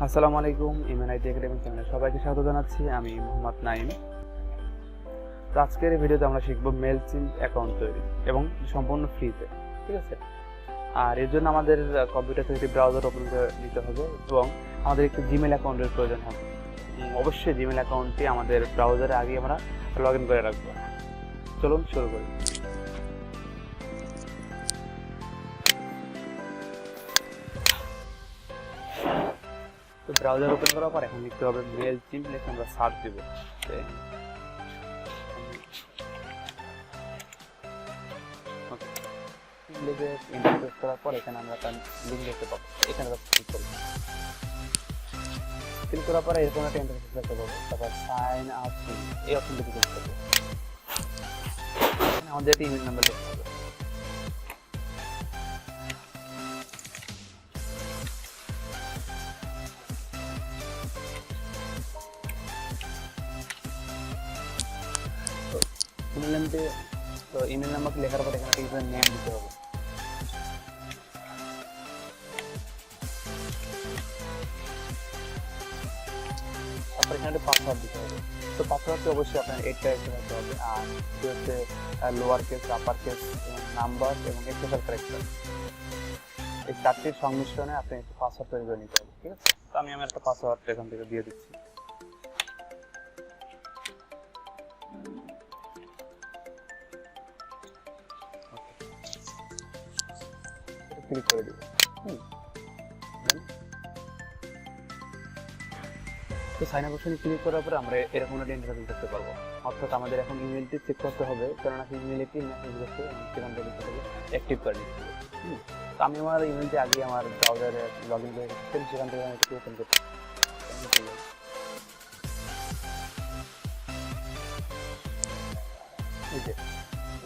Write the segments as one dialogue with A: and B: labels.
A: আসসালামু আলাইকুম, mnitacademy চ্যানেলে সবাইকে স্বাগত জানাচ্ছি। আমি মোহাম্মদ নাইম। তো আজকের এই ভিডিওতে আমরা শিখব মেইলচিম্প অ্যাকাউন্ট তৈরি এবং সম্পূর্ণ ফ্রিতে, ঠিক আছে। আর এর জন্য আমাদের কম্পিউটার থেকে একটি ব্রাউজার ওপেন করে নিতে হবে এবং আমাদের একটি জিমেল অ্যাকাউন্টের প্রয়োজন হবে। অবশ্যই জিমেল অ্যাকাউন্টটি আমাদের ব্রাউজারে আগে আমরা লগ ইন করে রাখবো। চলুন শুরু করি। তো ব্রাউজার ওপেন করার পর এখন লিখতে হবে মেইলচিম্প, লিখে আমরা সার্চ দেব। লিখে এন্টার প্রেস করার পর এখানে আমরা তার লিঙ্ক দেখতে পাবো। এখানে ক্লিক করব। ক্লিক করার পরে এরকম একটা ইন্টারফেস দেখতে পাবো। তারপর সাইন আপ এই অপশনটি ক্লিক করব। আমাদের একটা ইমেল নাম্বার লিখতে হবে। ইমেল নাম্বার লেখার পর এখানে ইউজার নেম দিতে হবে। তারপর এখানে পাসওয়ার্ড দিতে হবে। তো পাসওয়ার্ডটি অবশ্যই আপনার 8 ক্যারেক্টার হতে হবে, আর এটি হচ্ছে lower case, upper case, number এবং স্পেশাল ক্যারেক্টার। এই চারটির সংমিশ্রণে আপনি একটি পাসওয়ার্ড তৈরি করে নিতে হবে, ঠিক আছে। তো আমি আমার একটা পাসওয়ার্ড এখান থেকে দিয়ে দিচ্ছি। ক্লিক করে দিব। তো সাইন আপ অপশনে ক্লিক করার পরে আমরা এরকম একটা ইন্টারফেস দেখতে পারবো। অর্থাৎ আমাদের এখন ইমেলটি চেক করতে হবে, কারণ আপনি ইমেলে একটি মেসেজ করতে সেখান থেকে অ্যাক্টিভ করে দিতে হবে। তো আমি আমার ইমেলটি আগে আমার ব্রাউজারে লগ ইন করে রেখেছি, সেখান থেকে আমি একটু ওপেন করতে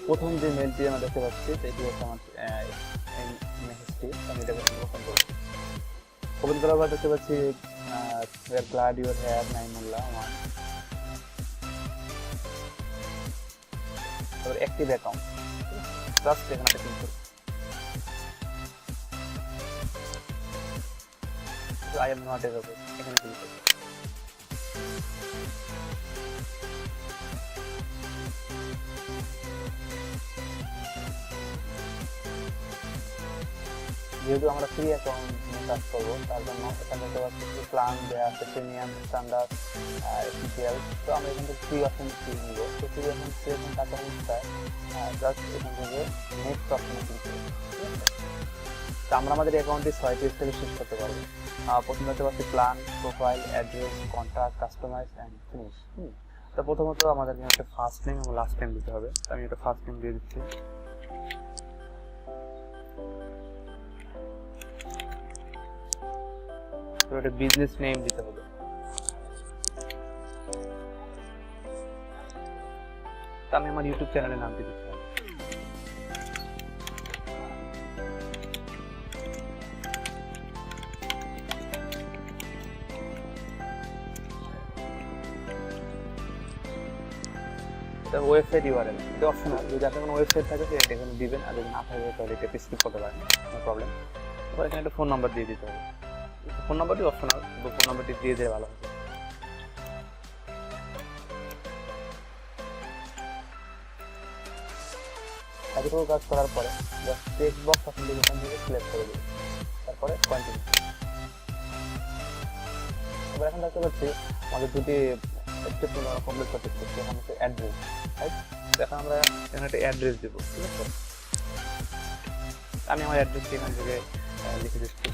A: প্রথম যে মেলটি আমরা দেখতে পাচ্ছি এটি হচ্ছে আমার মেসেজটি। আমি এটাকে ওপেন করব। ওপেন করার পর দেখতে পাচ্ছি we are glad you are here Naimullah one. তারপর অ্যাক্টিভ অ্যাকাউন্ট, জাস্ট এখানে ক্লিক করব। I am not available, এখানে ক্লিক করব। যেহেতু আমরা ফ্রি অ্যাকাউন্ট নিয়ে কাজ করবো, তার জন্য এখানে দেখতে পাচ্ছি প্ল্যান দেওয়া আছে, প্রিমিয়াম, স্ট্যান্ডার্ড, এসেন্সিয়াল। তো আমরা এখান থেকে ফ্রি অপশন নিব। তো ফ্রি অপশন সিলেকশন টাকা অনুসারে জাস্ট এখান থেকে নেক্সট অপশনে ক্লিক করব, ঠিক আছে। তো আমরা আমাদের অ্যাকাউন্টটি 6টি স্টেপে শেষ করতে পারবো। প্রথমে দেখতে পাচ্ছি plan, profile, address, contact, customize and finish. তো প্রথমত আমাদের এখানে একটা ফার্স্ট নেম এবং লাস্ট নেম দিতে হবে। আমি একটা ফার্স্ট নেম দিয়ে দিচ্ছি। একটা বিজনেস নেম দিতে হবে। আমি আমার ইউটিউব চ্যানেলের নাম দিতে হবে। এটা ওয়েবসাইট ইউআরএল, এটা অপশনাল। যদি আপনার কোনো ওয়েবসাইট থাকে সেটা এখানে দিবেন, আর যদি না থাকে তাহলে এটা স্কিপ করতে পারেন, নো প্রবলেম। তারপর এখানে একটা ফোন নাম্বার দিয়ে দিতে হবে। ফোন নাম্বারটি অপশনাল, কিন্তু ফোন নাম্বারটি দিয়ে দিলে ভালো হবে। এতটুকু কাজ করার পরে জাস্ট চেক বক্স অপশনটি এখান থেকে সিলেক্ট করে দিন, তারপরে কন্টিনিউ। এবার এখন দেখতে পাচ্ছি আমাদের দুটি স্টেপ আমরা কমপ্লিট করতে পারছি। এখন হচ্ছে অ্যাড্রেস, রাইট। এখন আমরা এখানে একটা অ্যাড্রেস দেবো, ঠিক আছে। আমি আমার অ্যাড্রেসটি এখান থেকে লিখে দিচ্ছি।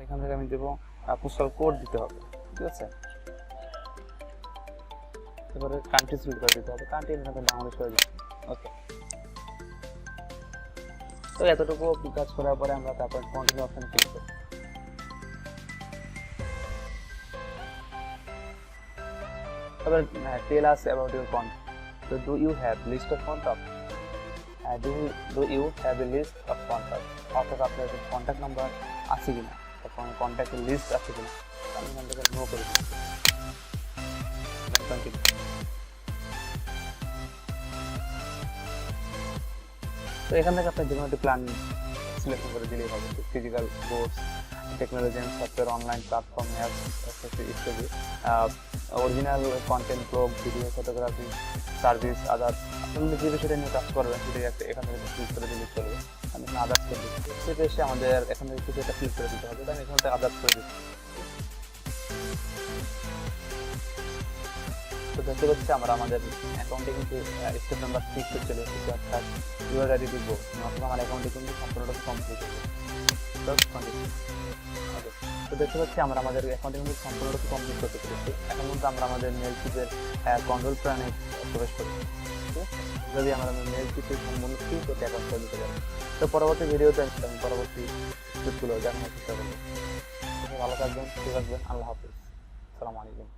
A: এখান থেকে আমি দেবো পোস্টাল কোড দিতে হবে, ঠিক আছে। এবারে কান্ট্রি সিলেক্ট করে দিতে হবে। কান্ট্রি এখানে বাংলাদেশ করে দিচ্ছি, ওকে। তো এতটুকু কাজ করার পরে আমরা তারপর কন্টিনিউ অপশন ক্লিক করব। তারপর tell us about your contact. So do you have list of contact? Do you have a list of contact? অর্থাৎ আপনার কন্ট্যাক্ট নাম্বার আছে কিনা, তখন কন্ট্যাক্টের লিস্ট আছে কিনা, আমি এখান থেকে নো করে দিচ্ছি। তো এখান থেকে আপনি যে কোনো একটি প্ল্যান সিলেকশন করে দিলেই হবে। Physical course, technology and software, online platform, apps ইত্যাদি, original content, blog, video, photography, service, others, আপনি যে বিষয়টা নিয়ে কাজ করবেন সেটাই একটা এখান থেকে ক্লিক করে দিলে চলবে। আমি এখানে আদার্স করে দিচ্ছি, সেটা এসে আমাদের এখান থেকে কিছু একটা ক্লিক করে দিতে হবে। আমি এখান থেকে আদার্স করে দিচ্ছি। তো দেখতে পাচ্ছি আমরা আমাদের অ্যাকাউন্টে কিন্তু স্টেপ নাম্বার 6 চলে এসেছে, অর্থাৎ you are ready to go, অর্থাৎ আমার অ্যাকাউন্টে কিন্তু সম্পূর্ণটা কমপ্লিট হয়ে গেছে। তো দেখতে পাচ্ছি আমরা আমাদের অ্যাকাউন্টে কিন্তু সম্পূর্ণটা কমপ্লিট করতে পেরেছি। এখন কিন্তু আমরা আমাদের মেলচিপের কন্ট্রোল প্ল্যানে প্রবেশ করছি। ঠিক আছে, যদি আমরা মেলচিপের সম্পূর্ণ ফ্রি করতে অ্যাকাউন্ট করে দিতে পারি। তো পরবর্তী ভিডিওতে আমি পরবর্তী স্টেপগুলো দেখানোর চেষ্টা করবো। ভালো থাকবেন, ঠিক থাকবেন, আল্লাহ হাফিজ, আসসালামু আলাইকুম।